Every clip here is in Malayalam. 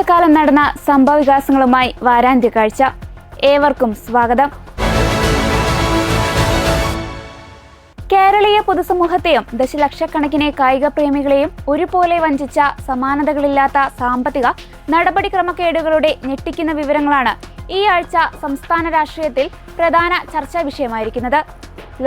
ഒരാഴ്ചക്കാലം നടന്ന സംഭവവികാസങ്ങളുമായി വാരാന്ത്യ കാഴ്ച. ഏവർക്കും സ്വാഗതം. കേരളീയ പൊതുസമൂഹത്തെയും ദശലക്ഷക്കണക്കിന് കായിക പ്രേമികളെയും ഒരുപോലെ വഞ്ചിച്ച സമാനതകളില്ലാത്ത സാമ്പത്തിക നടപടിക്രമക്കേടുകളുടെ ഞെട്ടിക്കുന്ന വിവരങ്ങളാണ് ഈ ആഴ്ച സംസ്ഥാന രാഷ്ട്രീയത്തിൽ പ്രധാന ചർച്ചാ വിഷയമായിരിക്കുന്നത്.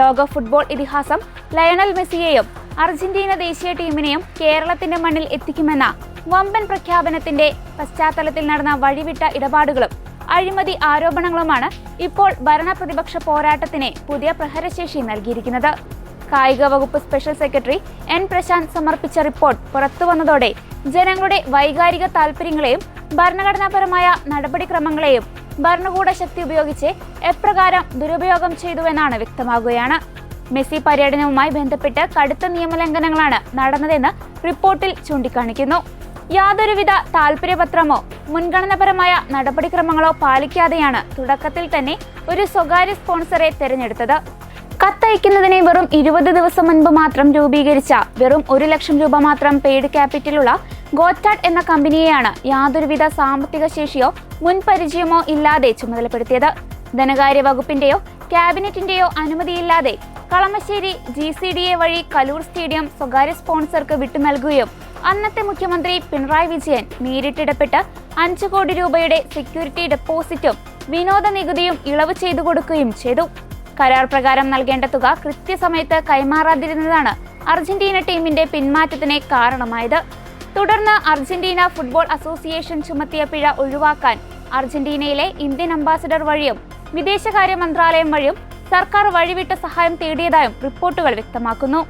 ലോക ഫുട്ബോൾ ഇതിഹാസം ലയണൽ മെസ്സിയെയും അർജന്റീന ദേശീയ ടീമിനെയും കേരളത്തിന്റെ മണ്ണിൽ എത്തിക്കുമെന്ന വമ്പൻ പ്രഖ്യാപനത്തിന്റെ പശ്ചാത്തലത്തിൽ നടന്ന വഴിവിട്ട ഇടപാടുകളും അഴിമതി ആരോപണങ്ങളുമാണ് ഇപ്പോൾ ഭരണപ്രതിപക്ഷ പോരാട്ടത്തിന് പുതിയ പ്രഹരശേഷി നൽകിയിരിക്കുന്നത്. കായിക വകുപ്പ് സ്പെഷ്യൽ സെക്രട്ടറി എൻ പ്രശാന്ത് സമർപ്പിച്ച റിപ്പോർട്ട് പുറത്തുവന്നതോടെ ജനങ്ങളുടെ വൈകാരിക താൽപര്യങ്ങളെയും ഭരണഘടനാപരമായ നടപടിക്രമങ്ങളെയും ഭരണകൂട ശക്തി ഉപയോഗിച്ച് എപ്രകാരം ദുരുപയോഗം ചെയ്തുവെന്നാണ് വ്യക്തമാകുകയാണ്. മെസ്സി പര്യടനവുമായി ബന്ധപ്പെട്ട് കടുത്ത നിയമലംഘനങ്ങളാണ് നടന്നതെന്ന് റിപ്പോർട്ടിൽ ചൂണ്ടിക്കാണിക്കുന്നു. യാതൊരുവിധ താൽപര്യപത്രമോ മുൻഗണനാപരമായ നടപടിക്രമങ്ങളോ പാലിക്കാതെയാണ് തുടക്കത്തിൽ തന്നെ ഒരു സ്വകാര്യ സ്പോൺസറെ തെരഞ്ഞെടുത്തത്. കത്തയക്കുന്നതിന് വെറും 20 ദിവസം മുൻപ് മാത്രം രൂപീകരിച്ച വെറും 1 ലക്ഷം രൂപ മാത്രം പെയ്ഡ് ക്യാപിറ്റലുള്ള ഗോറ്റാഡ് എന്ന കമ്പനിയെയാണ് യാതൊരുവിധ സാമ്പത്തിക ശേഷിയോ മുൻപരിചയമോ ഇല്ലാതെ ചുമതലപ്പെടുത്തിയത്. ധനകാര്യ വകുപ്പിന്റെയോ ക്യാബിനറ്റിന്റെയോ അനുമതിയില്ലാതെ കളമശ്ശേരി GCDA വഴി കലൂർ സ്റ്റേഡിയം സ്വകാര്യ സ്പോൺസർക്ക് വിട്ടു നൽകുകയും അന്നത്തെ മുഖ്യമന്ത്രി പിണറായി വിജയൻ നേരിട്ടിടപെട്ട് 5 കോടി രൂപയുടെ സെക്യൂരിറ്റി ഡെപ്പോസിറ്റും വിനോദ നികുതിയും ഇളവ് ചെയ്തു കൊടുക്കുകയും ചെയ്തു. കരാർ പ്രകാരം നൽകേണ്ട തുക കൃത്യസമയത്ത് കൈമാറാതിരുന്നതാണ് അർജന്റീന ടീമിന്റെ പിന്മാറ്റത്തിന് കാരണമായത്. തുടർന്ന് അർജന്റീന ഫുട്ബോൾ അസോസിയേഷൻ ചുമത്തിയ പിഴ ഒഴിവാക്കാൻ അർജന്റീനയിലെ ഇന്ത്യൻ അംബാസിഡർ വഴിയും വിദേശകാര്യ മന്ത്രാലയം വഴിയും സർക്കാർ വഴിവിട്ട സഹായം തേടിയതായും റിപ്പോർട്ടുകൾ വ്യക്തമാക്കുന്നു.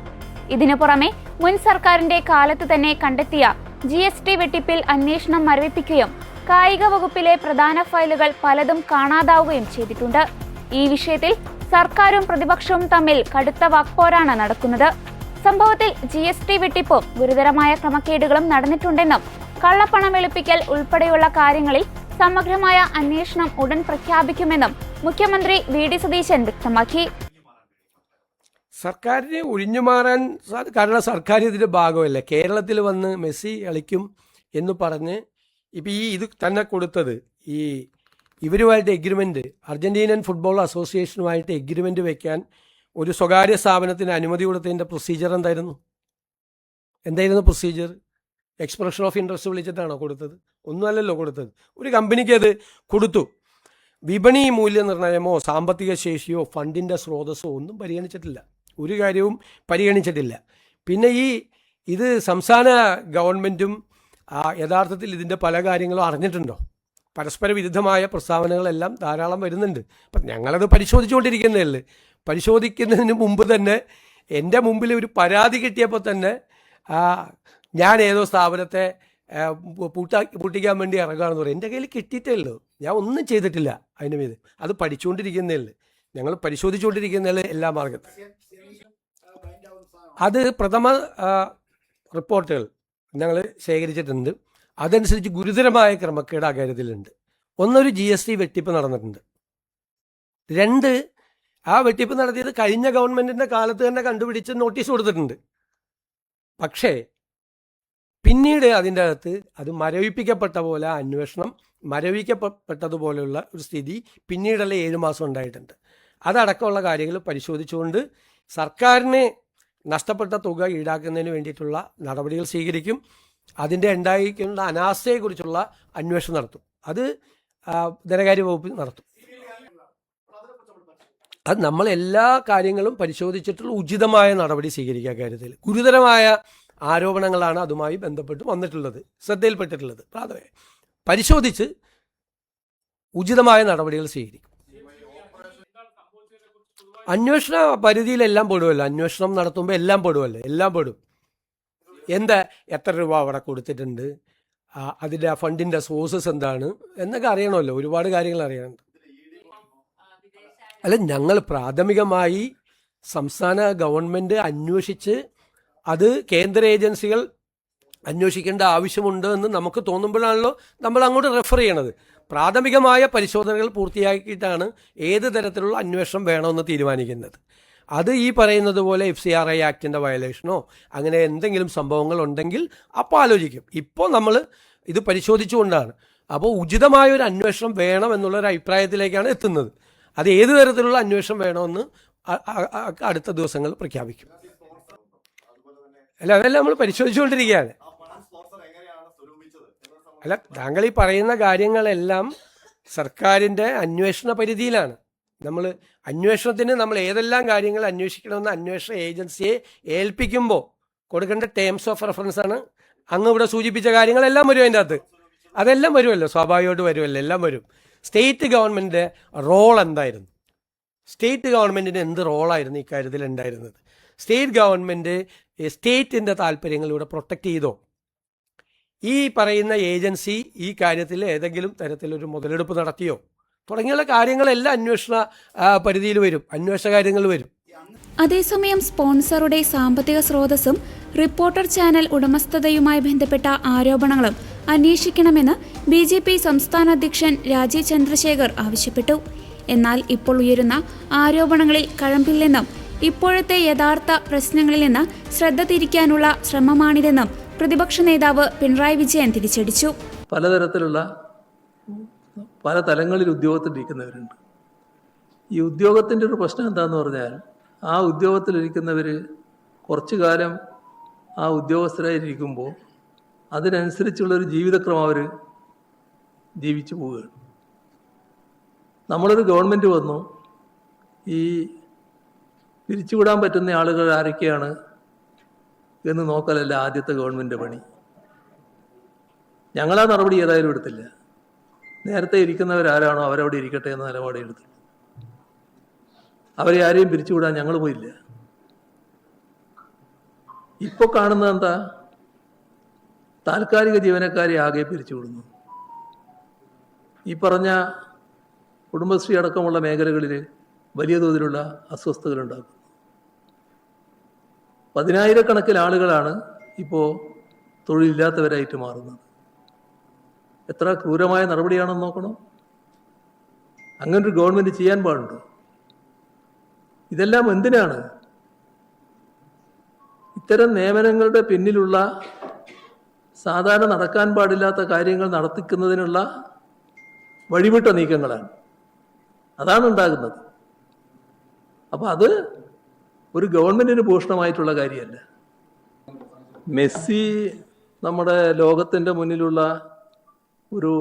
ഇതിനു പുറമെ മുൻ സർക്കാരിന്റെ കാലത്ത് തന്നെ കണ്ടെത്തിയ GST വെട്ടിപ്പിൽ അന്വേഷണം മരവിപ്പിക്കുകയും കായിക വകുപ്പിലെ പ്രധാന ഫയലുകൾ പലതും കാണാതാവുകയും ചെയ്തിട്ടുണ്ട്. ഈ വിഷയത്തിൽ സർക്കാരും പ്രതിപക്ഷവും തമ്മിൽ കടുത്ത വാക്പോരാണ് നടക്കുന്നത്. സംഭവത്തിൽ GST വെട്ടിപ്പും ഗുരുതരമായ ക്രമക്കേടുകളും നടന്നിട്ടുണ്ടെന്നും കള്ളപ്പണം വെളുപ്പിക്കൽ ഉൾപ്പെടെയുള്ള കാര്യങ്ങളിൽ സമഗ്രമായ അന്വേഷണം ഉടൻ പ്രഖ്യാപിക്കുമെന്നും മുഖ്യമന്ത്രി VD സതീശൻ വ്യക്തമാക്കി. സർക്കാരിനെ ഒഴിഞ്ഞുമാറാൻ കാരണം സർക്കാർ ഇതിൻ്റെ ഭാഗമല്ല. കേരളത്തിൽ വന്ന് മെസ്സി കളിക്കും എന്ന് പറഞ്ഞ് ഇപ്പം ഇത് തന്നെ കൊടുത്തത് ഇവരുമായിട്ട് എഗ്രിമെൻ്റ്, അർജന്റീനൻ ഫുട്ബോൾ അസോസിയേഷനുമായിട്ട് എഗ്രിമെൻ്റ് വെക്കാൻ ഒരു സ്വകാര്യ സ്ഥാപനത്തിന് അനുമതി കൊടുത്തതിൻ്റെ പ്രൊസീജിയർ എന്തായിരുന്നു പ്രൊസീജിയർ? എക്സ്പ്രഷൻ ഓഫ് ഇൻട്രസ്റ്റ് വിളിച്ചിട്ടാണോ കൊടുത്തത്? ഒന്നുമല്ലല്ലോ കൊടുത്തത്. ഒരു കമ്പനിക്ക് അത് കൊടുത്തു. വിപണി മൂല്യനിർണ്ണയമോ സാമ്പത്തിക ശേഷിയോ ഫണ്ടിൻ്റെ സ്രോതസ്സോ ഒന്നും പരിഗണിച്ചിട്ടില്ല. ഒരു കാര്യവും പരിഗണിച്ചിട്ടില്ല. പിന്നെ ഇത് സംസ്ഥാന ഗവൺമെൻറ്റും യഥാർത്ഥത്തിൽ ഇതിൻ്റെ പല കാര്യങ്ങളും അറിഞ്ഞിട്ടുണ്ടോ? പരസ്പര വിരുദ്ധമായ പ്രസ്താവനകളെല്ലാം ധാരാളം വരുന്നുണ്ട്. അപ്പം ഞങ്ങളത് പരിശോധിച്ചുകൊണ്ടിരിക്കുന്നതല്ലേ. പരിശോധിക്കുന്നതിന് മുമ്പ് തന്നെ എൻ്റെ മുമ്പിൽ ഒരു പരാതി കിട്ടിയപ്പോൾ തന്നെ ഞാൻ ഏതോ സ്ഥാപനത്തെ പൂട്ടിക്കാൻ വേണ്ടി ഇറങ്ങുകയാണെന്ന് പറയും. എൻ്റെ കയ്യിൽ കിട്ടിയിട്ടേ ഉള്ളൂ, ഞാൻ ഒന്നും ചെയ്തിട്ടില്ല അതിന് മീത്. അത് പഠിച്ചുകൊണ്ടിരിക്കുന്നതല്ലേ, ഞങ്ങൾ പരിശോധിച്ചുകൊണ്ടിരിക്കുന്നതല്ലേ എല്ലാ മാർഗത്തും. അത് പ്രഥമ റിപ്പോർട്ടുകൾ ഞങ്ങൾ ശേഖരിച്ചിട്ടുണ്ട്. അതനുസരിച്ച് ഗുരുതരമായ ക്രമക്കേട് അക്കാര്യത്തിലുണ്ട്. ഒന്നൊരു GST വെട്ടിപ്പ് നടന്നിട്ടുണ്ട്. 2 ആ വെട്ടിപ്പ് നടത്തിയത് കഴിഞ്ഞ ഗവൺമെൻറ്റിൻ്റെ കാലത്ത് തന്നെ കണ്ടുപിടിച്ച് നോട്ടീസ് കൊടുത്തിട്ടുണ്ട്. പക്ഷേ പിന്നീട് അതിൻ്റെ അകത്ത് അത് മരവിപ്പിക്കപ്പെട്ട പോലെ അന്വേഷണം മരവിക്കപ്പെട്ടതുപോലെയുള്ള ഒരു സ്ഥിതി പിന്നീടുള്ള 7 മാസം ഉണ്ടായിട്ടുണ്ട്. അതടക്കമുള്ള കാര്യങ്ങൾ പരിശോധിച്ചുകൊണ്ട് സർക്കാരിന് നഷ്ടപ്പെട്ട തുക ഈടാക്കുന്നതിന് വേണ്ടിയിട്ടുള്ള നടപടികൾ സ്വീകരിക്കും. അതിൻ്റെ ഉണ്ടായിരിക്കുന്ന അനാസ്ഥയെക്കുറിച്ചുള്ള അന്വേഷണം നടത്തും. അത് ധനകാര്യ വകുപ്പ് നടത്തും. അത് നമ്മൾ എല്ലാ കാര്യങ്ങളും പരിശോധിച്ചിട്ടുള്ള ഉചിതമായ നടപടി സ്വീകരിക്കുക. കാര്യത്തിൽ ഗുരുതരമായ ആരോപണങ്ങളാണ് അതുമായി ബന്ധപ്പെട്ട് വന്നിട്ടുള്ളത്, ശ്രദ്ധയിൽപ്പെട്ടിട്ടുള്ളത്. പ്രാഥമിക പരിശോധിച്ച് ഉചിതമായ നടപടികൾ സ്വീകരിക്കും. അന്വേഷണ പരിധിയിലെല്ലാം പെടുമല്ലോ. അന്വേഷണം നടത്തുമ്പോൾ എല്ലാം പെടും. എത്ര രൂപ അവിടെ കൊടുത്തിട്ടുണ്ട്, അതിൻ്റെ ആ ഫണ്ടിൻ്റെ സോഴ്സസ് എന്താണ് എന്നൊക്കെ അറിയണമല്ലോ. ഒരുപാട് കാര്യങ്ങൾ അറിയാനുണ്ട്. അല്ല, ഞങ്ങൾ പ്രാഥമികമായി സംസ്ഥാന ഗവൺമെൻറ് അന്വേഷിച്ച് അത് കേന്ദ്ര ഏജൻസികൾ അന്വേഷിക്കേണ്ട ആവശ്യമുണ്ട് എന്ന് നമുക്ക് തോന്നുമ്പോഴാണല്ലോ നമ്മൾ അങ്ങോട്ട് റെഫർ ചെയ്യണത്. പ്രാഥമികമായ പരിശോധനകൾ പൂർത്തിയാക്കിയിട്ടാണ് ഏത് തരത്തിലുള്ള അന്വേഷണം വേണമെന്ന് തീരുമാനിക്കുന്നത്. അത് ഈ പറയുന്നത് പോലെ FCRI ആക്ടിൻ്റെ വയലേഷനോ അങ്ങനെ എന്തെങ്കിലും സംഭവങ്ങൾ ഉണ്ടെങ്കിൽ അപ്പോൾ ആലോചിക്കും. ഇപ്പോൾ നമ്മൾ ഇത് പരിശോധിച്ചുകൊണ്ടാണ്. അപ്പോൾ ഉചിതമായ ഒരു അന്വേഷണം വേണം എന്നുള്ളൊരു അഭിപ്രായത്തിലേക്കാണ് എത്തുന്നത്. അത് ഏത് തരത്തിലുള്ള അന്വേഷണം വേണമെന്ന് അടുത്ത ദിവസങ്ങൾ പ്രഖ്യാപിക്കും. അല്ല, അതെല്ലാം നമ്മൾ പരിശോധിച്ചുകൊണ്ടിരിക്കുകയാണ്. അല്ല, താങ്കൾ ഈ പറയുന്ന കാര്യങ്ങളെല്ലാം സർക്കാരിൻ്റെ അന്വേഷണ പരിധിയിലാണ്. അന്വേഷണത്തിന് നമ്മൾ ഏതെല്ലാം കാര്യങ്ങൾ അന്വേഷിക്കണമെന്ന് അന്വേഷണ ഏജൻസിയെ ഏൽപ്പിക്കുമ്പോൾ കൊടുക്കേണ്ട ടേംസ് ഓഫ് റെഫറൻസ് ആണ് അങ്ങ് ഇവിടെ സൂചിപ്പിച്ച കാര്യങ്ങളെല്ലാം വരും അതിൻ്റെ അകത്ത്. അതെല്ലാം വരുമല്ലോ, സ്വാഭാവികമായിട്ട് വരുമല്ലോ, എല്ലാം വരും. സ്റ്റേറ്റ് ഗവൺമെൻറ്റിൻ്റെ റോൾ എന്തായിരുന്നു? സ്റ്റേറ്റ് ഗവൺമെൻറ്റിന് എന്ത് റോളായിരുന്നു ഇക്കാര്യത്തിൽ ഉണ്ടായിരുന്നത്? സ്റ്റേറ്റ് ഗവൺമെൻറ് സ്റ്റേറ്റിൻ്റെ താല്പര്യങ്ങളിലൂടെ പ്രൊട്ടക്റ്റ് ചെയ്തോ? ഈ പറയുന്ന ഏജൻസി ഈ കാര്യത്തിൽ ഏതെങ്കിലും തരത്തിലൊരു മുതലെടുപ്പ് നടത്തിയോ? തുടങ്ങിയുള്ള കാര്യങ്ങളെല്ലാം അന്വേഷണ പരിധിയിൽ വരും, അന്വേഷണ കാര്യങ്ങൾ വരും. അതേസമയം സ്പോൺസറുടെ സാമ്പത്തിക സ്രോതസ്സും റിപ്പോർട്ടർ ചാനൽ ഉടമസ്ഥതയുമായി ബന്ധപ്പെട്ട ആരോപണങ്ങളും അന്വേഷിക്കണമെന്ന് BJP സംസ്ഥാന അധ്യക്ഷൻ രാജീവ് ചന്ദ്രശേഖർ ആവശ്യപ്പെട്ടു. എന്നാൽ ഇപ്പോൾ ഉയരുന്ന ആരോപണങ്ങളിൽ കഴമ്പില്ലെന്നും ഇപ്പോഴത്തെ യഥാർത്ഥ പ്രശ്നങ്ങളിൽ നിന്ന് ശ്രദ്ധ തിരിക്കാനുള്ള ശ്രമമാണിതെന്നും പ്രതിപക്ഷ നേതാവ് പിണറായി വിജയൻ തിരിച്ചടിച്ചു. പലതരത്തിലുള്ള പല തലങ്ങളിൽ ഉദ്യോഗത്തിലിരിക്കുന്നവരുണ്ട്. ഈ ഉദ്യോഗത്തിൻ്റെ ഒരു പ്രശ്നം എന്താണെന്ന് പറഞ്ഞാൽ, ആ ഉദ്യോഗത്തിലിരിക്കുന്നവർ കുറച്ചു കാലം ആ ഉദ്യോഗസ്ഥരായിരിക്കുമ്പോൾ അതിനനുസരിച്ചുള്ളൊരു ജീവിതക്രമം അവർ ജീവിച്ചു പോവുകയാണ്. നമ്മളൊരു ഗവൺമെൻറ് വന്നു, ഈ പിരിച്ചുവിടാൻ പറ്റുന്ന ആളുകൾ ആരൊക്കെയാണ് എന്ന് നോക്കലല്ല ആദ്യത്തെ ഗവൺമെൻറ് പണി. ഞങ്ങളാ നടപടി ഏതായാലും എടുത്തില്ല. നേരത്തെ ഇരിക്കുന്നവരാരാണോ അവരവിടെ ഇരിക്കട്ടെ എന്ന നിലപാട് എടുത്തു. അവരെ ആരെയും പിരിച്ചുവിടാൻ ഞങ്ങൾ പോയില്ല. ഇപ്പോൾ കാണുന്നത് എന്താ? താൽക്കാലിക ജീവനക്കാരെ ആകെ പിരിച്ചുവിടുന്നു. ഈ പറഞ്ഞ കുടുംബശ്രീ അടക്കമുള്ള മേഖലകളിൽ വലിയ തോതിലുള്ള അസ്വസ്ഥതകളുണ്ടാക്കും. 10,000-കണക്കിന് ആളുകളാണ് ഇപ്പോൾ തൊഴിലില്ലാത്തവരായിട്ട് മാറുന്നത്. എത്ര ക്രൂരമായ നടപടിയാണെന്ന് നോക്കണം. അങ്ങനൊരു ഗവൺമെൻറ് ചെയ്യാൻ പാടുണ്ടോ? ഇതെല്ലാം എന്തിനാണ്? ഇത്തരം നിയമനങ്ങളുടെ പിന്നിലുള്ള സാധാരണ നടക്കാൻ പാടില്ലാത്ത കാര്യങ്ങൾ നടത്തിക്കുന്നതിനുള്ള വഴിവിട്ട നീക്കങ്ങളാണ്. അതാണ് ഉണ്ടാകുന്നത്. അപ്പം അത് ഒരു ഗവൺമെൻറ്റിന് ഭൂഷണമായിട്ടുള്ള കാര്യമല്ല. മെസ്സി നമ്മുടെ ലോകത്തിൻ്റെ മുന്നിലുള്ള ഒരു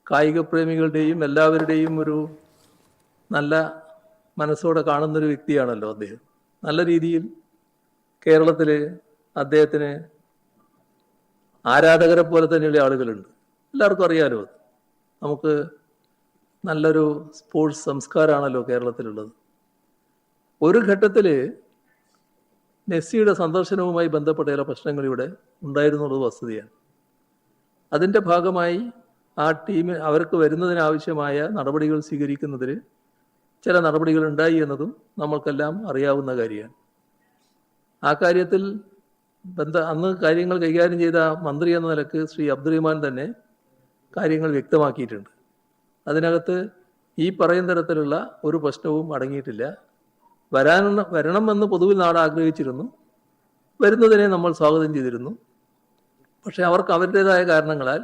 കായിക പ്രേമികളുടെയും എല്ലാവരുടെയും ഒരു നല്ല മനസ്സോടെ കാണുന്നൊരു വ്യക്തിയാണല്ലോ അദ്ദേഹം. നല്ല രീതിയിൽ കേരളത്തിൽ അദ്ദേഹത്തിന് ആരാധകരെ പോലെ തന്നെയുള്ള ആളുകളുണ്ട്. എല്ലാവർക്കും അറിയാലോ. അത് നമുക്ക് നല്ലൊരു സ്പോർട്സ് സംസ്കാരമാണല്ലോ കേരളത്തിലുള്ളത്. ഒരു ഘട്ടത്തിൽ മെസ്സിയുടെ സന്ദർശനവുമായി ബന്ധപ്പെട്ട ചില പ്രശ്നങ്ങൾ ഇവിടെ ഉണ്ടായിരുന്നുള്ളത് വസ്തുതയാണ്. അതിൻ്റെ ഭാഗമായി ആ ടീം അവർക്ക് വരുന്നതിനാവശ്യമായ നടപടികൾ സ്വീകരിക്കുന്നതിൽ ചില നടപടികൾ ഉണ്ടായി എന്നതും നമ്മൾക്കെല്ലാം അറിയാവുന്ന കാര്യമാണ്. ആ കാര്യത്തിൽ അന്ന് കാര്യങ്ങൾ കൈകാര്യം ചെയ്ത മന്ത്രി എന്ന നിലക്ക് ശ്രീ അബ്ദുറഹ്മാൻ തന്നെ കാര്യങ്ങൾ വ്യക്തമാക്കിയിട്ടുണ്ട്. അതിനകത്ത് ഈ പറയുന്ന തരത്തിലുള്ള ഒരു പ്രശ്നവും അടങ്ങിയിട്ടില്ല. വരണമെന്ന് പൊതുവിൽ നാട് ആഗ്രഹിച്ചിരുന്നു. വരുന്നതിനെ നമ്മൾ സ്വാഗതം ചെയ്തിരുന്നു. പക്ഷെ അവർക്ക് അവരുടേതായ കാരണങ്ങളാൽ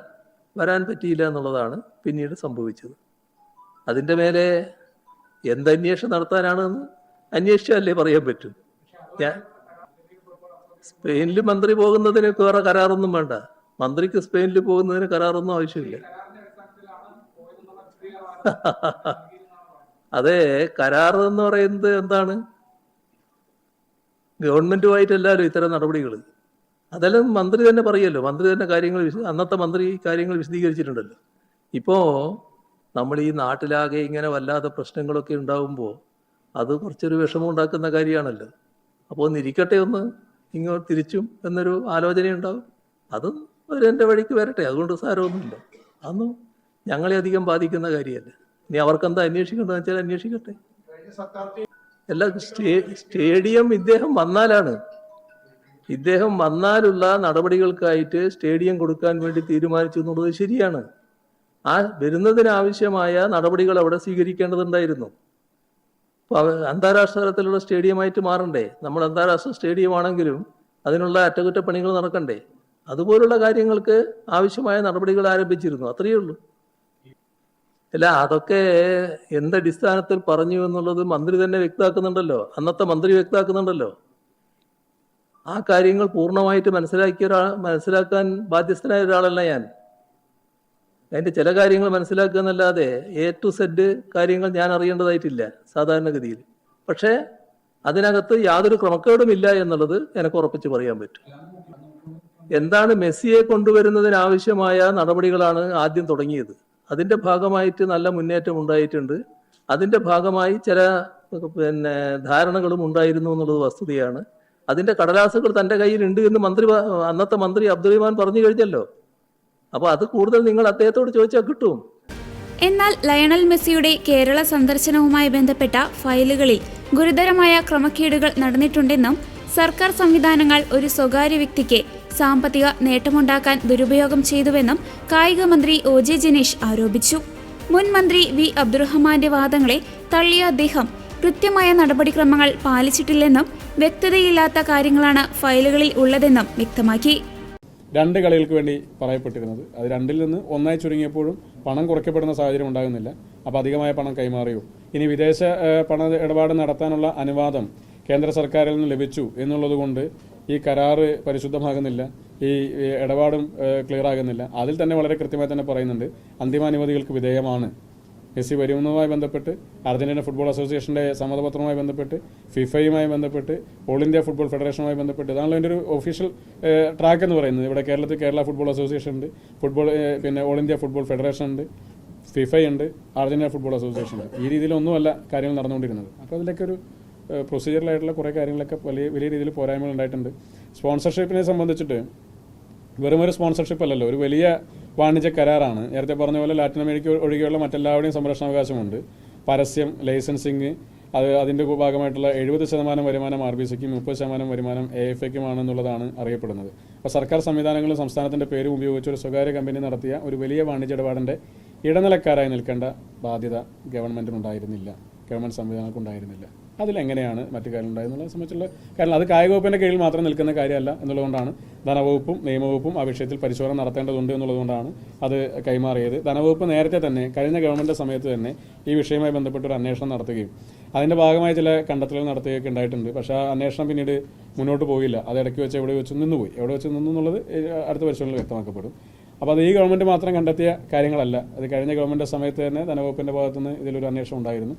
വരാൻ പറ്റിയില്ല എന്നുള്ളതാണ് പിന്നീട് സംഭവിച്ചത്. അതിൻ്റെ മേലെ എന്തന്വേഷണം നടത്താനാണെന്ന് അന്വേഷിച്ചാലേ പറയാൻ പറ്റും. സ്പെയിനിൽ മന്ത്രി പോകുന്നതിന് വേറെ കരാറൊന്നും വേണ്ട. മന്ത്രിക്ക് സ്പെയിനിൽ പോകുന്നതിന് കരാറൊന്നും ആവശ്യമില്ല. അതെ, കരാർ എന്ന് പറയുന്നത് എന്താണ്? ഗവൺമെന്റുമായിട്ടല്ലല്ലോ ഇത്തരം നടപടികൾ. അതെല്ലാം മന്ത്രി തന്നെ പറയല്ലോ. മന്ത്രി തന്നെ അന്നത്തെ മന്ത്രി കാര്യങ്ങൾ വിശദീകരിച്ചിട്ടുണ്ടല്ലോ. ഇപ്പോൾ നമ്മൾ ഈ നാട്ടിലാകെ ഇങ്ങനെ വല്ലാതെ പ്രശ്നങ്ങളൊക്കെ ഉണ്ടാകുമ്പോൾ അത് കുറച്ചൊരു വിഷമം ഉണ്ടാക്കുന്ന കാര്യമാണല്ലോ. അപ്പോൾ ഒന്നിരിക്കട്ടെ, ഒന്ന് ഇങ്ങോട്ട് തിരിച്ചും എന്നൊരു ആലോചനയുണ്ടാവും. അതും അവരെൻ്റെ വഴിക്ക് വരട്ടെ, അതുകൊണ്ട് സാരമൊന്നുമില്ല. അതൊന്നും ഞങ്ങളെ അധികം ബാധിക്കുന്ന കാര്യമല്ല. ഇനി അവർക്കെന്താ അന്വേഷിക്കേണ്ടതെന്ന് വെച്ചാൽ അന്വേഷിക്കട്ടെ. എല്ലാ സ്റ്റേഡിയം ഇദ്ദേഹം വന്നാലുള്ള നടപടികൾക്കായിട്ട് സ്റ്റേഡിയം കൊടുക്കാൻ വേണ്ടി തീരുമാനിച്ചു എന്നുള്ളത് ശരിയാണ്. ആ വരുന്നതിനാവശ്യമായ നടപടികൾ അവിടെ സ്വീകരിക്കേണ്ടതുണ്ടായിരുന്നു. അപ്പോൾ അന്താരാഷ്ട്ര തലത്തിലുള്ള സ്റ്റേഡിയമായിട്ട് മാറണ്ടേ? നമ്മൾ അന്താരാഷ്ട്ര സ്റ്റേഡിയം ആണെങ്കിലും അതിനുള്ള അറ്റകുറ്റപ്പണികൾ നടക്കണ്ടേ? അതുപോലുള്ള കാര്യങ്ങൾക്ക് ആവശ്യമായ നടപടികൾ ആരംഭിച്ചിരുന്നു. അത്രയേ ഉള്ളൂ. അല്ല, അതൊക്കെ എന്തടിസ്ഥാനത്തിൽ പറഞ്ഞു എന്നുള്ളത് മന്ത്രി തന്നെ വ്യക്തമാക്കുന്നുണ്ടല്ലോ, അന്നത്തെ മന്ത്രി വ്യക്തമാക്കുന്നുണ്ടല്ലോ. ആ കാര്യങ്ങൾ പൂർണ്ണമായിട്ട് മനസ്സിലാക്കാൻ ബാധ്യസ്ഥനായ ഒരാളല്ല ഞാൻ. അതിൻ്റെ ചില കാര്യങ്ങൾ മനസ്സിലാക്കുക എന്നല്ലാതെ A to Z കാര്യങ്ങൾ ഞാൻ അറിയേണ്ടതായിട്ടില്ല സാധാരണഗതിയിൽ. പക്ഷേ അതിനകത്ത് യാതൊരു ക്രമക്കേടുമില്ല എന്നുള്ളത് എനിക്ക് ഉറപ്പിച്ച് പറയാൻ പറ്റും. എന്താണ്, മെസ്സിയെ കൊണ്ടുവരുന്നതിനാവശ്യമായ നടപടികളാണ് ആദ്യം തുടങ്ങിയത്. അതിൻ്റെ ഭാഗമായിട്ട് നല്ല മുന്നേറ്റം ഉണ്ടായിട്ടുണ്ട്. അതിൻ്റെ ഭാഗമായി ചില ധാരണകളും ഉണ്ടായിരുന്നു എന്നുള്ളത് വസ്തുതയാണ്. അതിൻ്റെ കടലാസുകൾ തൻ്റെ കയ്യിലുണ്ട് എന്ന് അന്നത്തെ മന്ത്രി അബ്ദുറഹിമാൻ പറഞ്ഞു കഴിഞ്ഞല്ലോ. അപ്പോൾ അത് കൂടുതൽ നിങ്ങൾ അദ്ദേഹത്തോട് ചോദിച്ചാൽ കിട്ടും. എന്നാൽ ലയണൽ മെസ്സിയുടെ കേരള സന്ദർശനവുമായി ബന്ധപ്പെട്ട ഫയലുകളിൽ ഗുരുതരമായ ക്രമക്കേടുകൾ നടന്നിട്ടുണ്ടെന്നും സർക്കാർ സംവിധാനങ്ങൾ ഒരു സ്വകാര്യ വ്യക്തിക്ക് സാമ്പത്തിക നേട്ടമുണ്ടാക്കാൻ ദുരുപയോഗം ചെയ്തുവെന്നും കായിക മന്ത്രി OJ ജിനേഷ് ആരോപിച്ചു. മുൻ മന്ത്രി V അബ്ദുറഹ്മാന്റെ വാദങ്ങളെ തള്ളിയ അദ്ദേഹം കൃത്യമായ നടപടിക്രമങ്ങൾ പാലിച്ചിട്ടില്ലെന്നും വ്യക്തതയില്ലാത്ത കാര്യങ്ങളാണ് ഫയലുകളിൽ ഉള്ളതെന്നും വ്യക്തമാക്കി. 2 കളികൾക്ക് വേണ്ടി പറയപ്പെട്ടിരുന്നത്, അത് 2-ൽ നിന്ന് 1 ചുരുങ്ങിയപ്പോഴും പണം കുറയ്ക്കപ്പെടുന്ന സാഹചര്യം ഉണ്ടാകുന്നില്ല. അപ്പോൾ അധികമായ പണം കൈമാറിയോ? ഇനി വിദേശ പണ ഇടപാട് നടത്താനുള്ള അനുവാദം കേന്ദ്ര സർക്കാരിൽ നിന്ന് ലഭിച്ചു എന്നുള്ളത് കൊണ്ട് ഈ കരാറ് പരിശുദ്ധമാകുന്നില്ല, ഈ ഇടപാടും ക്ലിയർ ആകുന്നില്ല. അതിൽ തന്നെ വളരെ കൃത്യമായി തന്നെ പറയുന്നുണ്ട്, അന്തിമാനുമതികൾക്ക് വിധേയമാണ്. മെസ്സി വരുന്നതുമായി ബന്ധപ്പെട്ട് അർജന്റീന ഫുട്ബോൾ അസോസിയേഷൻ്റെ സമ്മതപത്രവുമായി ബന്ധപ്പെട്ട് ഫിഫയുമായി ബന്ധപ്പെട്ട് ഓൾ ഇന്ത്യ ഫുട്ബോൾ ഫെഡറേഷനുമായി ബന്ധപ്പെട്ട് ഇതാണല്ലോ എൻ്റെ ഒരു ഒഫീഷ്യൽ ട്രാക്ക് എന്ന് പറയുന്നത്. ഇവിടെ കേരളത്തിൽ കേരള ഫുട്ബോൾ അസോസിയേഷൻ ഉണ്ട്, പിന്നെ ഓൾ ഇന്ത്യ ഫുട്ബോൾ ഫെഡറേഷൻ ഉണ്ട്, ഫിഫയുണ്ട്, അർജന്റീന ഫുട്ബോൾ അസോസിയേഷൻ ഉണ്ട്. ഈ രീതിയിലൊന്നുമല്ല കാര്യങ്ങൾ നടന്നുകൊണ്ടിരുന്നത്. അപ്പോൾ അതിലൊക്കെ ഒരു പ്രൊസീജിയറിലായിട്ടുള്ള കുറേ കാര്യങ്ങളൊക്കെ വലിയ രീതിയിൽ പോരായ്മകൾ ഉണ്ടായിട്ടുണ്ട്. സ്പോൺസർഷിപ്പിനെ സംബന്ധിച്ചിട്ട് വെറുമൊരു സ്പോൺസർഷിപ്പ് അല്ലല്ലോ, ഒരു വലിയ വാണിജ്യ കരാറാണ്. നേരത്തെ പറഞ്ഞ പോലെ ലാറ്റിൻ അമേരിക്ക ഒഴികെയുള്ള മറ്റെല്ലാവരുടെയും സംരക്ഷണാവകാശമുണ്ട്. പരസ്യം, ലൈസൻസിങ്, അതിൻ്റെ ഭാഗമായിട്ടുള്ള 70% വരുമാനം RBCക്കും 30% വരുമാനം AFAക്കുമാണെന്നുള്ളതാണ് അറിയപ്പെടുന്നത്. അപ്പോൾ സർക്കാർ സംവിധാനങ്ങളും സംസ്ഥാനത്തിൻ്റെ പേരും ഉപയോഗിച്ച് ഒരു സ്വകാര്യ കമ്പനി നടത്തിയ ഒരു വലിയ വാണിജ്യ ഇടപാടിൻ്റെ ഇടനിലക്കാരായി നിൽക്കേണ്ട ബാധ്യത ഗവൺമെൻറ്റിനുണ്ടായിരുന്നില്ല, ഗവൺമെൻറ് സംവിധാനങ്ങൾക്കുണ്ടായിരുന്നില്ല. അതിലെങ്ങനെയാണ് മറ്റു കാര്യങ്ങൾ ഉണ്ടായെന്നുള്ളത് സംബന്ധിച്ചുള്ള കാരണം അത് കായിക വകുപ്പിൻ്റെ കീഴിൽ മാത്രം നിൽക്കുന്ന കാര്യമല്ല എന്നുള്ളതുകൊണ്ടാണ് ധനവകുപ്പും നിയമവകുപ്പും ആ വിഷയത്തിൽ പരിശോധന നടത്തേണ്ടതുണ്ട് എന്നുള്ളതുകൊണ്ടാണ് അത് കൈമാറിയത്. ധനവകുപ്പ് നേരത്തെ തന്നെ കഴിഞ്ഞ ഗവൺമെൻറ് സമയത്ത് തന്നെ ഈ വിഷയവുമായി ബന്ധപ്പെട്ടൊരു അന്വേഷണം നടത്തുകയും അതിൻ്റെ ഭാഗമായി ചില കണ്ടെത്തലുകൾ നടത്തുകയൊക്കെ ഉണ്ടായിട്ടുണ്ട്. പക്ഷേ ആ അന്വേഷണം പിന്നീട് മുന്നോട്ട് പോയില്ല. അത് ഇടയ്ക്ക് വെച്ച് എവിടെ വെച്ച് നിന്നുപോയി. എവിടെ വെച്ച് നിന്നു എന്നുള്ളത് അടുത്ത പരിശോധനയിൽ വ്യക്തമാക്കപ്പെടും. അപ്പോൾ അത് ഈ ഗവൺമെൻറ് മാത്രം കണ്ടെത്തിയ കാര്യങ്ങളല്ല. അത് കഴിഞ്ഞ ഗവൺമെൻറ് സമയത്ത് തന്നെ ധനവകുപ്പിൻ്റെ ഭാഗത്തുനിന്ന് ഇതിലൊരു അന്വേഷണം ഉണ്ടായിരുന്നു.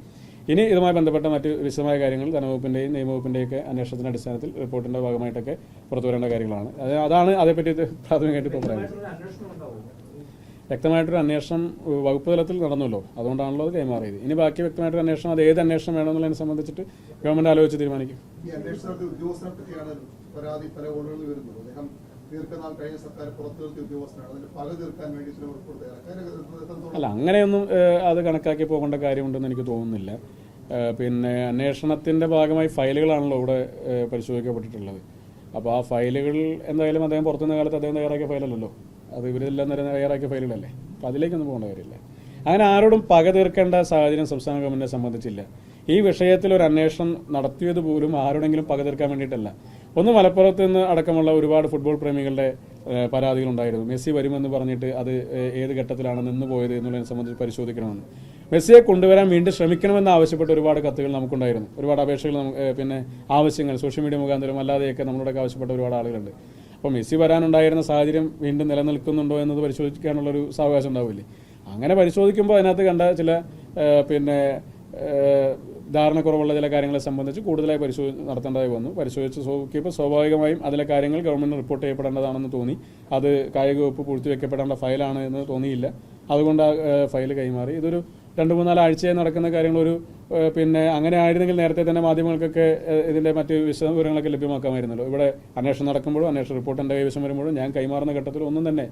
ഇനി ഇതുമായി ബന്ധപ്പെട്ട മറ്റ് വിശദമായ കാര്യങ്ങൾ ധനവകുപ്പിൻ്റെയും നിയമവകുപ്പിൻ്റെയൊക്കെ അന്വേഷണത്തിൻ്റെ അടിസ്ഥാനത്തിൽ റിപ്പോർട്ടിൻ്റെ ഭാഗമായിട്ടൊക്കെ പുറത്തു വരേണ്ട കാര്യങ്ങളാണ്. അതാണ് അതേപ്പറ്റി പ്രാഥമികമായിട്ട് ഇപ്പോൾ പറയുന്നത്. വ്യക്തമായിട്ടൊരു അന്വേഷണം വകുപ്പ് തലത്തിൽ നടന്നല്ലോ, അതുകൊണ്ടാണല്ലോ അത് കൈമാറിയത്. ഇനി ബാക്കി വ്യക്തമായിട്ടൊരു അന്വേഷണം, അത് ഏത് അന്വേഷണം വേണമെന്നുള്ളതിനെ സംബന്ധിച്ചിട്ട് ഗവൺമെൻറ് ആലോചിച്ച് തീരുമാനിക്കും. അല്ല, അങ്ങനെയൊന്നും അത് കണക്കാക്കി പോകേണ്ട കാര്യമുണ്ടെന്ന് എനിക്ക് തോന്നുന്നില്ല. പിന്നെ അന്വേഷണത്തിൻ്റെ ഭാഗമായി ഫയലുകളാണല്ലോ ഇവിടെ പരിശോധിക്കപ്പെട്ടിട്ടുള്ളത്. അപ്പോൾ ആ ഫയലുകൾ എന്തായാലും അദ്ദേഹം പുറത്തുനിന്ന കാലത്ത് അദ്ദേഹം തയ്യാറാക്കിയ ഫയലല്ലല്ലോ, അത് ഇവരെല്ലാം തയ്യാറാക്കിയ ഫയലുകളല്ലേ. അപ്പോൾ അതിലേക്കൊന്നും പോകേണ്ട കാര്യമില്ല. അങ്ങനെ ആരോടും പക തീർക്കേണ്ട സാഹചര്യം സംസ്ഥാന ഗവൺമെൻറ്റിനെ സംബന്ധിച്ചില്ല. ഈ വിഷയത്തിൽ ഒരു അന്വേഷണം നടത്തിയത് പോലും ആരോടെങ്കിലും പക തീർക്കാൻ വേണ്ടിയിട്ടല്ല. ഒന്ന് മലപ്പുറത്ത് നിന്ന് അടക്കമുള്ള ഒരുപാട് ഫുട്ബോൾ പ്രേമികളുടെ പരാതികളുണ്ടായിരുന്നു. മെസ്സി വരുമെന്ന് പറഞ്ഞിട്ട് അത് ഏത് ഘട്ടത്തിലാണ് നിന്ന് പോയത് എന്നുള്ളതിനെ സംബന്ധിച്ച് പരിശോധിക്കണമെന്ന്. മെസ്സിയെ കൊണ്ടുവരാൻ വീണ്ടും ശ്രമിക്കണമെന്ന് ആവശ്യപ്പെട്ട് ഒരുപാട് കത്തുകൾ നമുക്കുണ്ടായിരുന്നു, ഒരുപാട് അപേക്ഷകൾ, പിന്നെ ആവശ്യങ്ങൾ സോഷ്യൽ മീഡിയ മുഖാന്തരം അല്ലാതെയൊക്കെ നമ്മളോടൊക്കെ ആവശ്യപ്പെട്ട ഒരുപാട് ആളുകളുണ്ട്. അപ്പോൾ മെസ്സി വരാനുണ്ടായിരുന്ന സാഹചര്യം വീണ്ടും നിലനിൽക്കുന്നുണ്ടോ എന്നത് പരിശോധിക്കാനുള്ളൊരു സാവകാശം ഉണ്ടാവില്ലേ. അങ്ങനെ പരിശോധിക്കുമ്പോൾ അതിനകത്ത് കണ്ട ചില ധാരണക്കുറവുള്ള ചില കാര്യങ്ങളെ സംബന്ധിച്ച് കൂടുതലായി നടത്തേണ്ടതായി വന്നു. പരിശോധിച്ച് നോക്കിയപ്പോൾ സ്വാഭാവികമായും അതിലെ കാര്യങ്ങൾ ഗവൺമെൻറ് റിപ്പോർട്ട് ചെയ്യപ്പെടേണ്ടതാണെന്ന് തോന്നി. അത് കായിക വകുപ്പ് പൂഴ്ത്തിവെക്കപ്പെടേണ്ട ഫയലാണ് എന്ന് തോന്നിയില്ല. അതുകൊണ്ട് ആ ഫയൽ കൈമാറി. ഇതൊരു 2-3-4 ആഴ്ചയായി നടക്കുന്ന കാര്യങ്ങളൊരു പിന്നെ അങ്ങനെ ആയിരുന്നെങ്കിൽ നേരത്തെ തന്നെ മാധ്യമങ്ങൾക്കൊക്കെ ഇതിൻ്റെ മറ്റ് വിവരങ്ങളൊക്കെ ലഭ്യമാക്കാമായിരുന്നല്ലോ. ഇവിടെ അന്വേഷണം നടക്കുമ്പോഴും അന്വേഷണ റിപ്പോർട്ട് എൻ്റെ കൈവശം വരുമ്പോഴും ഞാൻ കൈമാറുന്ന ഘട്ടത്തിൽ ഒന്നും തന്നെ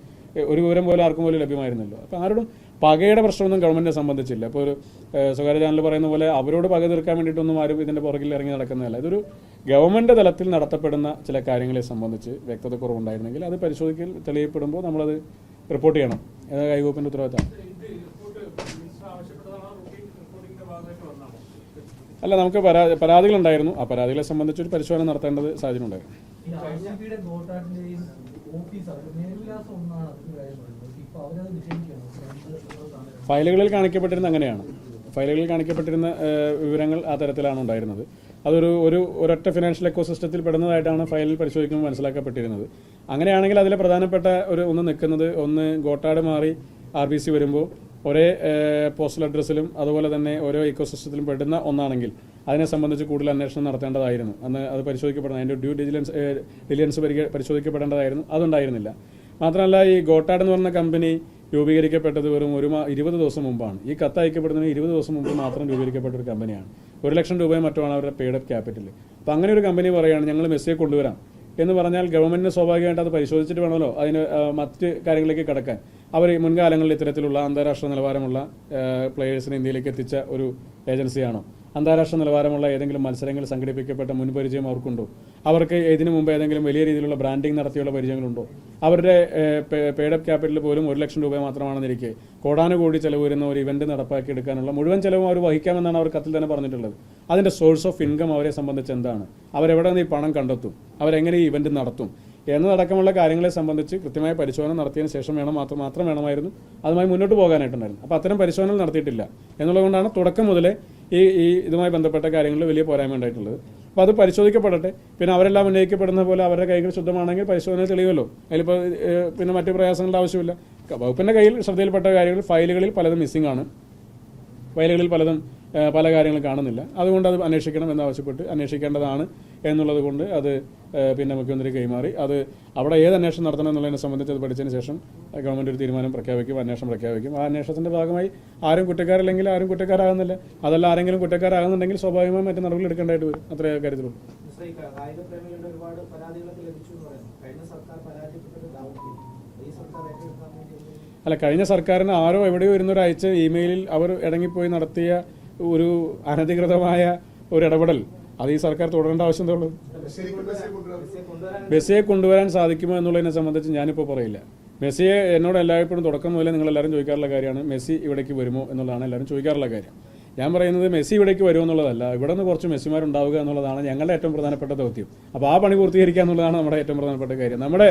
ഒരു വിവരം പോലും ആർക്കും പോലും ലഭ്യമായിരുന്നല്ലോ. അപ്പോൾ ആരോടും പകയുടെ പ്രശ്നമൊന്നും ഗവൺമെൻറ്റിനെ സംബന്ധിച്ചില്ല. ഇപ്പോൾ ഒരു സ്വകാര്യ ചാനൽ പറയുന്ന പോലെ അവരോട് പക തീർക്കാൻ വേണ്ടിയിട്ടൊന്നും ആരും ഇതിൻ്റെ പുറകിൽ ഇറങ്ങി നടക്കുന്നതല്ല. ഇതൊരു ഗവൺമെൻറ് തലത്തിൽ നടത്തപ്പെടുന്ന ചില കാര്യങ്ങളെ സംബന്ധിച്ച് വ്യക്തത കുറവുണ്ടായിരുന്നെങ്കിൽ അത് പരിശോധിക്കൽ തെളിയപ്പെടുമ്പോൾ നമ്മളത് റിപ്പോർട്ട് ചെയ്യണം. കായിക വകുപ്പിൻ്റെ ഉത്തരവാദിത്തമാണ്. അല്ല, നമുക്ക് പരാതികളുണ്ടായിരുന്നു. ആ പരാതികളെ സംബന്ധിച്ചൊരു പരിശോധന നടത്തേണ്ടത് സാഹചര്യം ഉണ്ടായിരുന്നു. ഫയലുകളിൽ കാണിക്കപ്പെട്ടിരുന്ന അങ്ങനെയാണ്. ഫയലുകളിൽ കാണിക്കപ്പെട്ടിരുന്ന വിവരങ്ങൾ ആ തരത്തിലാണ് ഉണ്ടായിരുന്നത്. അതൊരു ഒരൊറ്റ ഫിനാൻഷ്യൽ എക്കോസിസ്റ്റത്തിൽ പെടുന്നതായിട്ടാണ് ഫയലിൽ പരിശോധിക്കുമ്പോൾ മനസ്സിലാക്കപ്പെട്ടിരുന്നത്. അങ്ങനെയാണെങ്കിൽ അതിലെ പ്രധാനപ്പെട്ട ഒന്ന് നിൽക്കുന്നത്, ഒന്ന് ഗോട്ടാട് മാറി RBC വരുമ്പോൾ ഒരേ പോസ്റ്റൽ അഡ്രസ്സിലും അതുപോലെ തന്നെ ഓരോ ഇക്കോസിസ്റ്റത്തിലും പെടുന്ന ഒന്നാണെങ്കിൽ അതിനെ സംബന്ധിച്ച് കൂടുതൽ അന്വേഷണം നടത്തേണ്ടതായിരുന്നു. അന്ന് അത് പരിശോധിക്കപ്പെടണം, അതിൻ്റെ ഡ്യൂ ഡിലിജൻസ് പരിശോധിക്കപ്പെടേണ്ടതായിരുന്നു. അതുണ്ടായിരുന്നില്ല. മാത്രമല്ല, ഈ ഗോട്ടാട് എന്ന് പറഞ്ഞ കമ്പനി രൂപീകരിക്കപ്പെട്ടത് വെറും 20 ദിവസം മുമ്പാണ്. ഈ കത്ത് അയക്കപ്പെടുന്നതിന് 20 ദിവസം മുമ്പ് മാത്രം രൂപീകരിക്കപ്പെട്ട ഒരു കമ്പനിയാണ്. 1 ലക്ഷം രൂപയും മറ്റുമാണ് അവരുടെ പെയ്ഡ് അപ്പ് ക്യാപിറ്റൽ. അപ്പോൾ അങ്ങനെ ഒരു കമ്പനി പറയുകയാണ് ഞങ്ങൾ മെസ്സിയെ കൊണ്ടുവരാം എന്ന് പറഞ്ഞാൽ ഗവൺമെന്റിന് സ്വാഭാവികമായിട്ട് അത് പരിശോധിച്ചിട്ട് വേണമല്ലോ അതിന് മറ്റ് കാര്യങ്ങളിലേക്ക് കടക്കാൻ. അവർ മുൻകാലങ്ങളിൽ ഇത്തരത്തിലുള്ള അന്താരാഷ്ട്ര നിലവാരമുള്ള പ്ലേയേഴ്സിനെ ഇന്ത്യയിലേക്ക് എത്തിച്ച ഒരു ഏജൻസിയാണോ? അന്താരാഷ്ട്ര നിലവാരമുള്ള ഏതെങ്കിലും മത്സരങ്ങൾ സംഘടിപ്പിക്കപ്പെട്ട മുൻപരിചയം അവർക്കുണ്ടോ? അവർക്ക് ഇതിനു മുമ്പ് ഏതെങ്കിലും വലിയ രീതിയിലുള്ള ബ്രാൻഡിംഗ് നടത്തിയുള്ള പരിചയങ്ങളുണ്ടോ? അവരുടെ പെയ്ഡ് അപ്പ് ക്യാപിറ്റൽ പോലും 1 ലക്ഷം രൂപ മാത്രമാണെന്നിരിക്കെ കോടാനുകോടി ചെലവ് വരുന്ന ഒരു ഇവന്റ് നടപ്പാക്കി എടുക്കാനുള്ള മുഴുവൻ ചെലവും അവർ വഹിക്കാമെന്നാണ് അവർ കത്തിൽ തന്നെ പറഞ്ഞിട്ടുള്ളത്. അതിന്റെ സോഴ്സ് ഓഫ് ഇൻകം അവരെ സംബന്ധിച്ച് എന്താണ്? അവരെവിടെ നിന്ന് ഈ പണം കണ്ടെത്തും? അവരെങ്ങനെ ഈ ഇവന്റ് നടത്തും എന്നതടക്കമുള്ള കാര്യങ്ങളെ സംബന്ധിച്ച് കൃത്യമായ പരിശോധന നടത്തിയതിന് ശേഷം മാത്രം വേണമായിരുന്നു അതുമായി മുന്നോട്ട് പോകാനായിട്ടുണ്ടായിരുന്നു. അപ്പോൾ അത്തരം പരിശോധനകൾ നടത്തിയിട്ടില്ല എന്നുള്ളതുകൊണ്ടാണ് തുടക്കം മുതലേ ഈ ഇതുമായി ബന്ധപ്പെട്ട കാര്യങ്ങളിൽ വലിയ പോരായ്മ ഉണ്ടായിട്ടുള്ളത്. അപ്പോൾ അത് പരിശോധിക്കപ്പെടട്ടെ. പിന്നെ അവരെല്ലാം ഉന്നയിക്കപ്പെടുന്ന പോലെ അവരുടെ കൈകൾ ശുദ്ധമാണെങ്കിൽ പരിശോധന തെളിയുമല്ലോ. അതിലിപ്പോൾ പിന്നെ മറ്റു പ്രയാസങ്ങളുടെ ആവശ്യമില്ല. വകുപ്പിൻ്റെ കയ്യിൽ ശ്രദ്ധയിൽപ്പെട്ട കാര്യങ്ങൾ ഫയലുകളിൽ പലതും മിസ്സിംഗ് ആണ്. ഫയലുകളിൽ പല കാര്യങ്ങളും കാണുന്നില്ല. അതുകൊണ്ട് അത് അന്വേഷിക്കണം എന്നാവശ്യപ്പെട്ട് അന്വേഷിക്കേണ്ടതാണ് എന്നുള്ളത് കൊണ്ട് അത് പിന്നെ മുഖ്യമന്ത്രി കൈമാറി. അത് അവിടെ ഏത് അന്വേഷണം നടത്തണം എന്നുള്ളതിനെ സംബന്ധിച്ച് അത് പഠിച്ചതിന് ശേഷം ഗവൺമെൻറ് ഒരു തീരുമാനം പ്രഖ്യാപിക്കും, അന്വേഷണം പ്രഖ്യാപിക്കും. ആ അന്വേഷണത്തിൻ്റെ ഭാഗമായി ആരും കുറ്റക്കാരില്ലെങ്കിൽ ആരും കുറ്റക്കാരാകുന്നില്ല. അതല്ല, ആരെങ്കിലും കുറ്റക്കാരാകുന്നുണ്ടെങ്കിൽ സ്വാഭാവികമായും മറ്റു നടപടി എടുക്കേണ്ടതായിട്ട് വരും. അത്രേ കാര്യത്തിലുള്ളൂ. അല്ല, കഴിഞ്ഞ സർക്കാരിന് ആരോ എവിടെയോ ഇരുന്നൊരാഴ്ച ഇമെയിലിൽ അവർ ഇടങ്ങിപ്പോയി നടത്തിയ ഒരു അനധികൃതമായ ഒരു ഇടപെടൽ അത് ഈ സർക്കാർ തുടരേണ്ട ആവശ്യം എന്താ ഉള്ളത്? മെസ്സിയെ കൊണ്ടുവരാൻ സാധിക്കുമോ എന്നുള്ളതിനെ സംബന്ധിച്ച് ഞാനിപ്പോൾ പറയില്ല. മെസ്സിയെ എന്നോട് എല്ലായ്പ്പോഴും തുടക്കം മുതലേ നിങ്ങളെല്ലാവരും ചോദിക്കാറുള്ള കാര്യമാണ്, മെസ്സി ഇവിടേക്ക് വരുമോ എന്നുള്ളതാണ് എല്ലാവരും ചോദിക്കാറുള്ള കാര്യം. ഞാൻ പറയുന്നത് മെസ്സി ഇവിടേക്ക് വരുമോ എന്നുള്ളതല്ല, ഇവിടെ നിന്ന് കുറച്ച് മെസ്സിമാരുണ്ടാവുക എന്നുള്ളതാണ് ഞങ്ങളുടെ ഏറ്റവും പ്രധാനപ്പെട്ട ദൗത്യം. അപ്പോൾ ആ പണി പൂർത്തീകരിക്കുക എന്നുള്ളതാണ് നമ്മുടെ ഏറ്റവും പ്രധാനപ്പെട്ട കാര്യം. നമ്മുടെ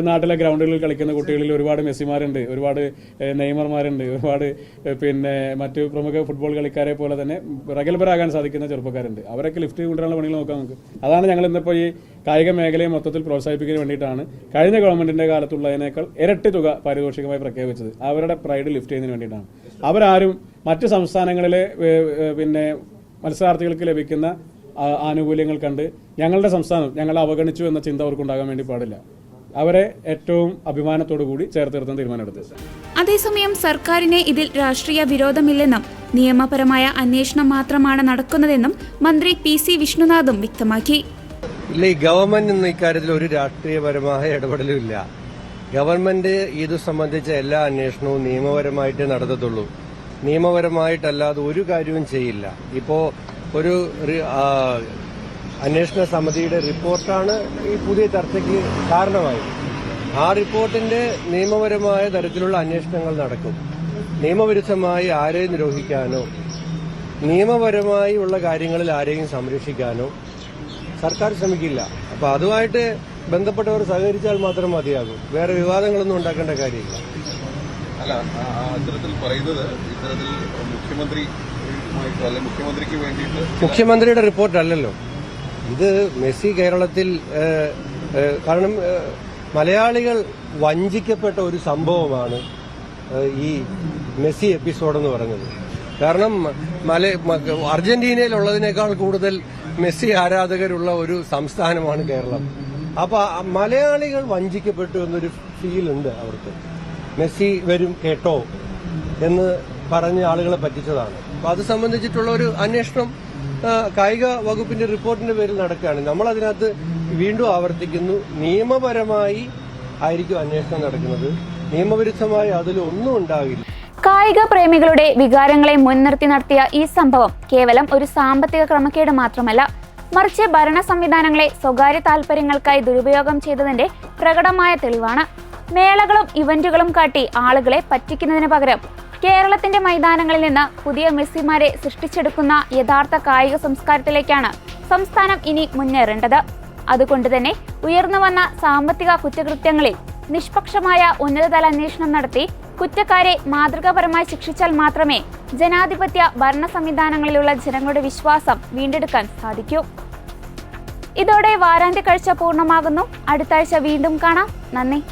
നാട്ടിലെ ഗ്രൗണ്ടുകളിൽ കളിക്കുന്ന കുട്ടികളിൽ ഒരുപാട് മെസ്സിമാരുണ്ട്, ഒരുപാട് നെയ്മർമാരുണ്ട്, ഒരുപാട് പിന്നെ മറ്റ് പ്രമുഖ ഫുട്ബോൾ കളിക്കാരെ പോലെ തന്നെ പ്രഗത്ഭരാകാൻ സാധിക്കുന്ന ചെറുപ്പക്കാരുണ്ട്. അവരൊക്കെ ലിഫ്റ്റ് കൊണ്ടുവരാനുള്ള പണികൾ നോക്കാം നമുക്ക്. അതാണ് ഞങ്ങൾ ഇന്നിപ്പോൾ ഈ കായിക മേഖലയെ മൊത്തത്തിൽ പ്രോത്സാഹിപ്പിക്കാൻ വേണ്ടിയിട്ടാണ് കഴിഞ്ഞ ഗവൺമെന്റിന്റെ കാലത്തുള്ളതിനേക്കാൾ ഇരട്ടി തുക പാരിതോഷികമായി പ്രഖ്യാപിച്ചത്. അവരുടെ പ്രൈഡ് ലിഫ്റ്റ് ചെയ്യുന്നതിന് വേണ്ടിയിട്ടാണ്. അവരാരും മറ്റ് സംസ്ഥാനങ്ങളിലെ പിന്നെ മത്സരാർത്ഥികൾക്ക് ലഭിക്കുന്ന ആനുകൂല്യങ്ങൾ കണ്ട് ഞങ്ങളുടെ സംസ്ഥാനം ഞങ്ങളെ അവഗണിച്ചു എന്ന ചിന്ത അവർക്കുണ്ടാകാൻ വേണ്ടി പാടില്ല. അവരെ ഏറ്റവും അഭിമാനത്തോടു കൂടി ചേർത്ത് നിർത്താൻ തീരുമാനമെടുത്തത്. അതേസമയം സർക്കാരിന് ഇതിൽ രാഷ്ട്രീയ വിരോധമില്ലെന്നും നിയമപരമായ അന്വേഷണം മാത്രമാണ് നടക്കുന്നതെന്നും മന്ത്രി PC വിഷ്ണുനാഥും വ്യക്തമാക്കി. ഇല്ല, ഈ ഗവൺമെന്റ് ഇക്കാര്യത്തിൽ ഒരു രാഷ്ട്രീയപരമായ ഇടപെടലും ഇല്ല. ഗവൺമെന്റ് ഇത് സംബന്ധിച്ച എല്ലാ അന്വേഷണവും നിയമപരമായിട്ടേ നടത്തത്തുള്ളൂ. നിയമപരമായിട്ടല്ലാതെ ഒരു കാര്യവും ചെയ്യില്ല. ഇപ്പോൾ ഒരു അന്വേഷണ സമിതിയുടെ റിപ്പോർട്ടാണ് ഈ പുതിയ ചർച്ചയ്ക്ക് കാരണമായത്. ആ റിപ്പോർട്ടിന്റെ നിയമപരമായ തരത്തിലുള്ള അന്വേഷണങ്ങൾ നടക്കും. നിയമവിരുദ്ധമായി ആരെയും നിരോധിക്കാനോ നിയമപരമായി ഉള്ള കാര്യങ്ങളിൽ ആരെയും സംരക്ഷിക്കാനോ സർക്കാർ ശ്രമിക്കില്ല. അപ്പോൾ അതുമായിട്ട് ബന്ധപ്പെട്ടവർ സഹകരിച്ചാൽ മാത്രം മതിയാകും. വേറെ വിവാദങ്ങളൊന്നും ഉണ്ടാക്കേണ്ട കാര്യമില്ല. അല്ല, അത്തരത്തിൽ പറയുന്നത് ഇത്തരത്തിൽ മുഖ്യമന്ത്രിക്ക് വേണ്ടിയിട്ട് മുഖ്യമന്ത്രിയുടെ റിപ്പോർട്ടല്ലല്ലോ ഇത്. മെസ്സി കേരളത്തിൽ കാരണം മലയാളികൾ വഞ്ചിക്കപ്പെട്ട ഒരു സംഭവമാണ് ഈ മെസ്സി എപ്പിസോഡെന്ന് പറഞ്ഞത്. കാരണം അർജന്റീനയിലുള്ളതിനേക്കാൾ കൂടുതൽ മെസ്സി ആരാധകരുള്ള ഒരു സംസ്ഥാനമാണ് കേരളം. അപ്പൊ മലയാളികൾ വഞ്ചിക്കപ്പെട്ടു എന്നൊരു ഫീലുണ്ട് അവർക്ക്. മെസ്സി വരും കേട്ടോ എന്ന് പറഞ്ഞ് ആളുകളെ പറ്റിച്ചതാണ്. അപ്പൊ അത് സംബന്ധിച്ചിട്ടുള്ള ഒരു അന്വേഷണം കായിക വകുപ്പിന്റെ റിപ്പോർട്ടിന്റെ പേരിൽ നടക്കുകയാണ്. നമ്മൾ അതിനകത്ത് വീണ്ടും ആവർത്തിക്കുന്നു, നിയമപരമായി ആയിരിക്കും അന്വേഷണം നടക്കുന്നത്. നിയമവിരുദ്ധമായി അതിലൊന്നും ഉണ്ടാകില്ല. കായിക പ്രേമികളുടെ വികാരങ്ങളെ മുൻനിർത്തി നടത്തിയ ഈ സംഭവം കേവലം ഒരു സാമ്പത്തിക ക്രമക്കേട് മാത്രമല്ല, മറിച്ച് ഭരണ സംവിധാനങ്ങളെ സ്വകാര്യ താൽപര്യങ്ങൾക്കായി ദുരുപയോഗം ചെയ്തതിന്റെ പ്രകടമായ തെളിവാണ്. മേളകളും ഇവന്റുകളും കാട്ടി ആളുകളെ പറ്റിക്കുന്നതിന് പകരം കേരളത്തിന്റെ മൈതാനങ്ങളിൽ നിന്ന് പുതിയ മെസ്സിമാരെ സൃഷ്ടിച്ചെടുക്കുന്ന യഥാർത്ഥ കായിക സംസ്കാരത്തിലേക്കാണ് സംസ്ഥാനം ഇനി മുന്നേറേണ്ടത്. അതുകൊണ്ട് തന്നെ ഉയർന്നു വന്ന സാമ്പത്തിക കുറ്റകൃത്യങ്ങളിൽ നിഷ്പക്ഷമായ ഉന്നതതല അന്വേഷണം നടത്തി കുറ്റക്കാരെ മാതൃകാപരമായി ശിക്ഷിച്ചാൽ മാത്രമേ ജനാധിപത്യ ഭരണ സംവിധാനങ്ങളിലുള്ള ജനങ്ങളുടെ വിശ്വാസം വീണ്ടെടുക്കാൻ സാധിക്കൂ. ഇതോടെ വാരാന്ത്യ കാഴ്ച പൂർണ്ണമാകുന്നു. അടുത്ത ആഴ്ച വീണ്ടും കാണാം. നന്ദി.